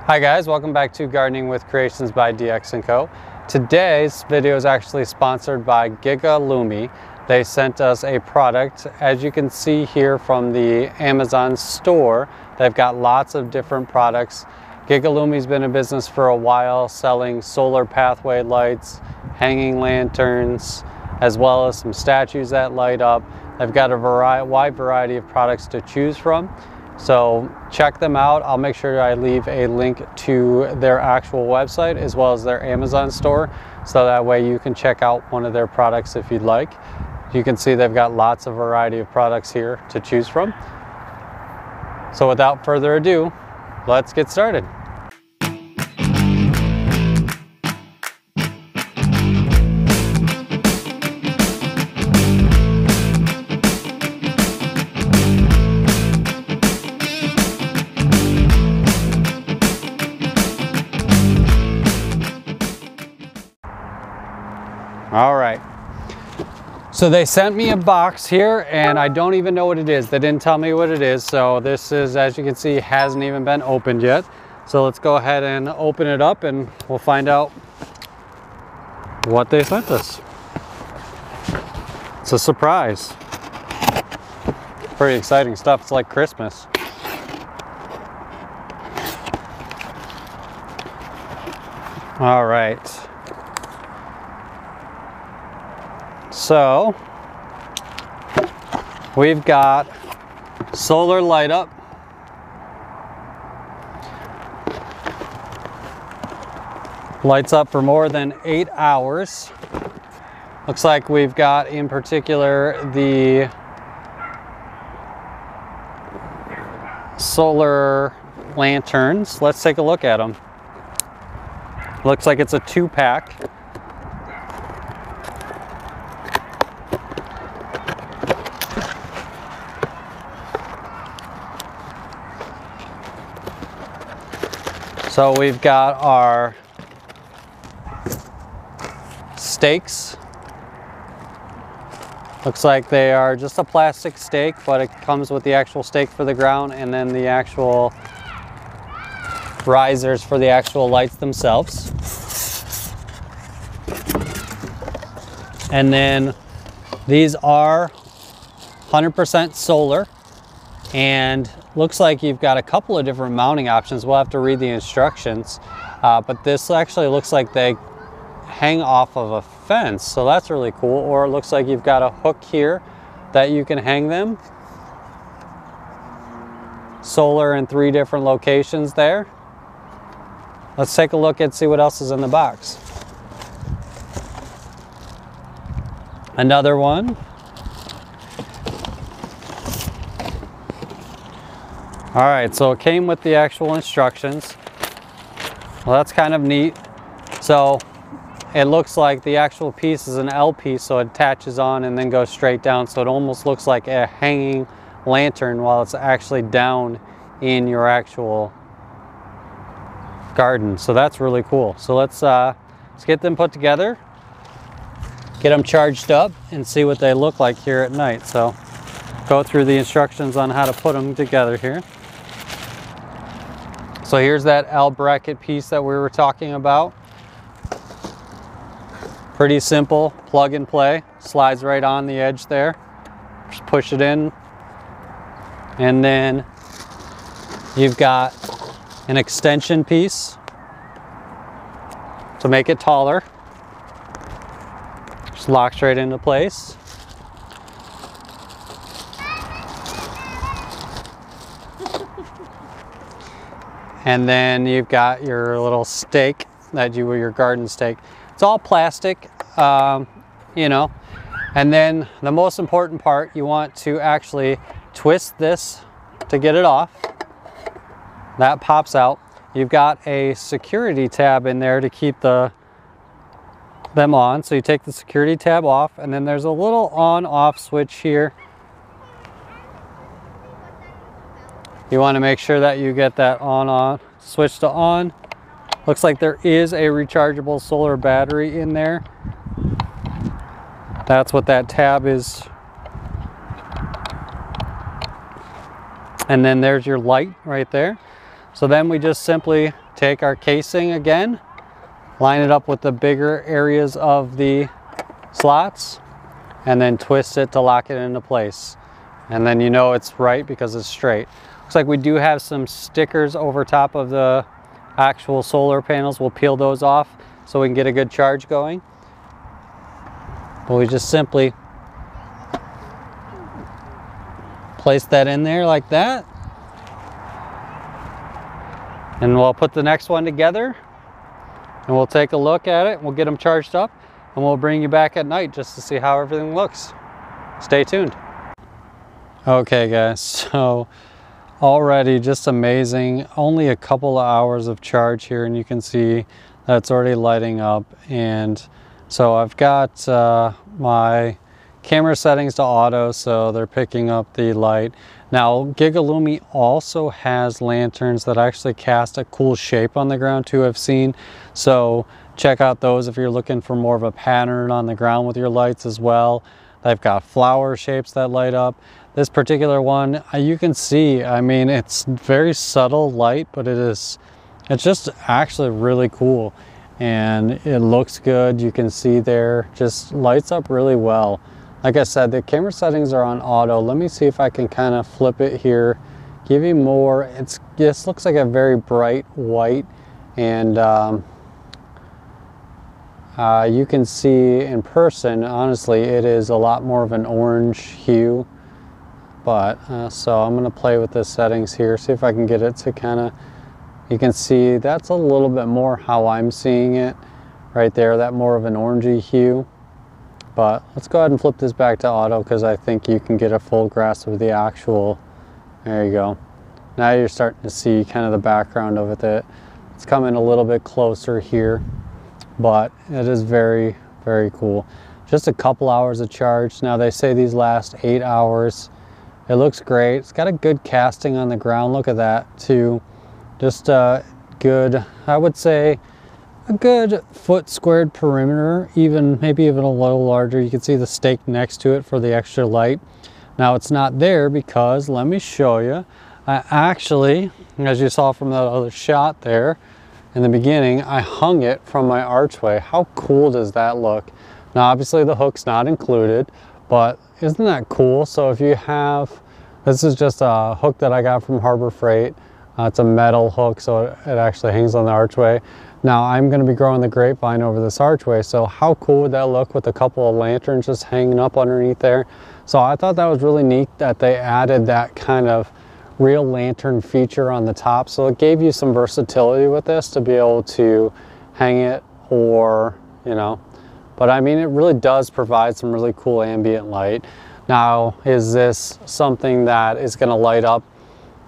Hi guys, welcome back to Gardening with Creations by DX & Co. Today's video is actually sponsored by Gigalumi. They sent us a product. As you can see here from the Amazon store, they've got lots of different products. Gigalumi's been in business for a while, selling solar pathway lights, hanging lanterns, as well as some statues that light up. They've got a wide variety of products to choose from. So check them out. I'll make sure I leave a link to their actual website as well as their Amazon store, so that way you can check out one of their products if you'd like. You can see they've got lots of variety of products here to choose from. So without further ado, let's get started. All right, so they sent me a box here and I don't even know what it is. They didn't tell me what it is. So this is, as you can see, hasn't even been opened yet. So let's go ahead and open it up and we'll find out what they sent us. It's a surprise. Pretty exciting stuff. It's like Christmas. All right. So we've got solar light up, lights up for more than 8 hours. Looks like we've got in particular the solar lanterns. Let's take a look at them. Looks like it's a 2-pack. So we've got our stakes. Looks like they are just a plastic stake, but it comes with the actual stake for the ground and then the actual risers for the actual lights themselves. And then these are 100% solar. And looks like you've got a couple of different mounting options. We'll have to read the instructions, but this actually looks like they hang off of a fence, so that's really cool. Or it looks like you've got a hook here that you can hang them. Solar in 3 different locations there. Let's take a look and see what else is in the box. Another one. All right, so it came with the actual instructions. Well, that's kind of neat. So it looks like the actual piece is an L piece, so it attaches on and then goes straight down. So it almost looks like a hanging lantern while it's actually down in your actual garden. So that's really cool. So let's get them put together, get them charged up, and see what they look like here at night. So go through the instructions on how to put them together here. So here's that L bracket piece that we were talking about. Pretty simple, plug and play, slides right on the edge there. Just push it in. And then you've got an extension piece to make it taller. Just locks right into place. And then you've got your little stake that your garden stake. It's all plastic, you know. And then the most important part, you want to actually twist this to get it off. That pops out. You've got a security tab in there to keep them on. So you take the security tab off, and then there's a little on-off switch here. You want to make sure that you get that on switch to on. Looks like there is a rechargeable solar battery in there. That's what that tab is. And then there's your light right there. So then we just simply take our casing again, line it up with the bigger areas of the slots, and then twist it to lock it into place. And then you know it's right because it's straight. Looks like we do have some stickers over top of the actual solar panels. We'll peel those off so we can get a good charge going. But we just simply place that in there like that. And we'll put the next one together and we'll take a look at it. We'll get them charged up and we'll bring you back at night just to see how everything looks. Stay tuned. Okay guys, so already just amazing. Only a couple of hours of charge here and you can see that's already lighting up. And so I've got my camera settings to auto, so they're picking up the light. Now Gigalumi also has lanterns that actually cast a cool shape on the ground too, I've seen. So check out those if you're looking for more of a pattern on the ground with your lights as well. They've got flower shapes that light up. This particular one, you can see, I mean, it's very subtle light, but it's just actually really cool. And it looks good. You can see there, just lights up really well. Like I said, the camera settings are on auto. Let me see if I can kind of flip it here, give you more. This looks like a very bright white, and you can see in person, honestly, it is a lot more of an orange hue. But so I'm gonna play with the settings here, see if I can get it to kind of, you can see that's a little bit more how I'm seeing it right there, that more of an orangey hue. But let's go ahead and flip this back to auto because I think you can get a full grasp of the actual, there you go. Now you're starting to see kind of the background of it. It's coming a little bit closer here, but it is very, very cool. Just a couple hours of charge. Now they say these last 8 hours. It looks great. It's got a good casting on the ground. Look at that too. Just a good, I would say, a good foot squared perimeter, maybe even a little larger. You can see the stake next to it for the extra light. Now it's not there because, let me show you, I actually, as you saw from that other shot there in the beginning, I hung it from my archway. How cool does that look? Now obviously the hook's not included, but isn't that cool? So if you have, this is just a hook that I got from Harbor Freight. It's a metal hook, so it actually hangs on the archway. Now I'm going to be growing the grapevine over this archway, so how cool would that look with a couple of lanterns just hanging up underneath there? So I thought that was really neat that they added that kind of real lantern feature on the top. So it gave you some versatility with this to be able to hang it, or, you know, but I mean, it really does provide some really cool ambient light. Now, is this something that is going to light up,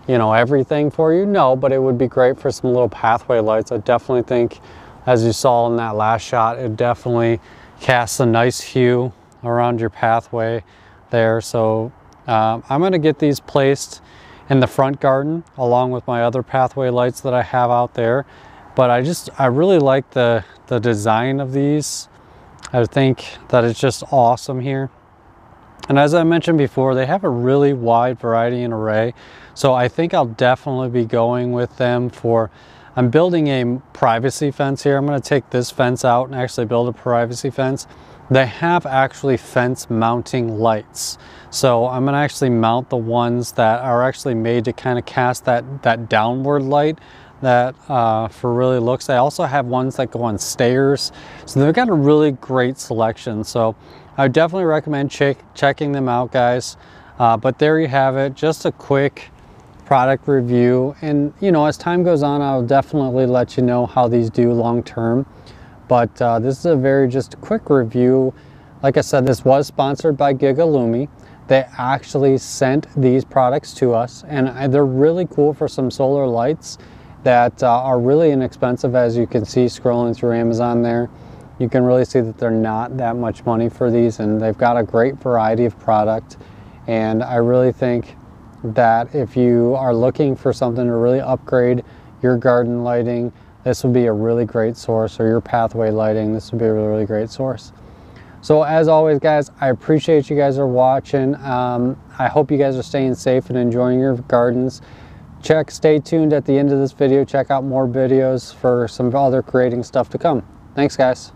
you know, everything for you? No, but it would be great for some little pathway lights. I definitely think, as you saw in that last shot, it definitely casts a nice hue around your pathway there. So I'm going to get these placed in the front garden along with my other pathway lights that I have out there. But I really like the design of these. I think that it's just awesome here. And as I mentioned before, they have a really wide variety and array. So I think I'll definitely be going with them for, I'm building a privacy fence here. I'm going to take this fence out and actually build a privacy fence. They have actually fence mounting lights. So I'm going to actually mount the ones that are actually made to kind of cast that downward light that for really looks. They also have ones that go on stairs. So they've got a really great selection. So I would definitely recommend checking them out, guys. But there you have it, just a quick product review. And you know, as time goes on, I'll definitely let you know how these do long term. But this is a very just quick review. Like I said, this was sponsored by Gigalumi. They actually sent these products to us, and they're really cool for some solar lights that are really inexpensive. As you can see scrolling through Amazon there, you can really see that they're not that much money for these, and they've got a great variety of product. And I really think that if you are looking for something to really upgrade your garden lighting, this would be a really great source, or your pathway lighting, this would be a really, really great source. So as always, guys, I appreciate you guys are watching. I hope you guys are staying safe and enjoying your gardens. Stay tuned at the end of this video. Check out more videos for some other creating stuff to come. Thanks, guys.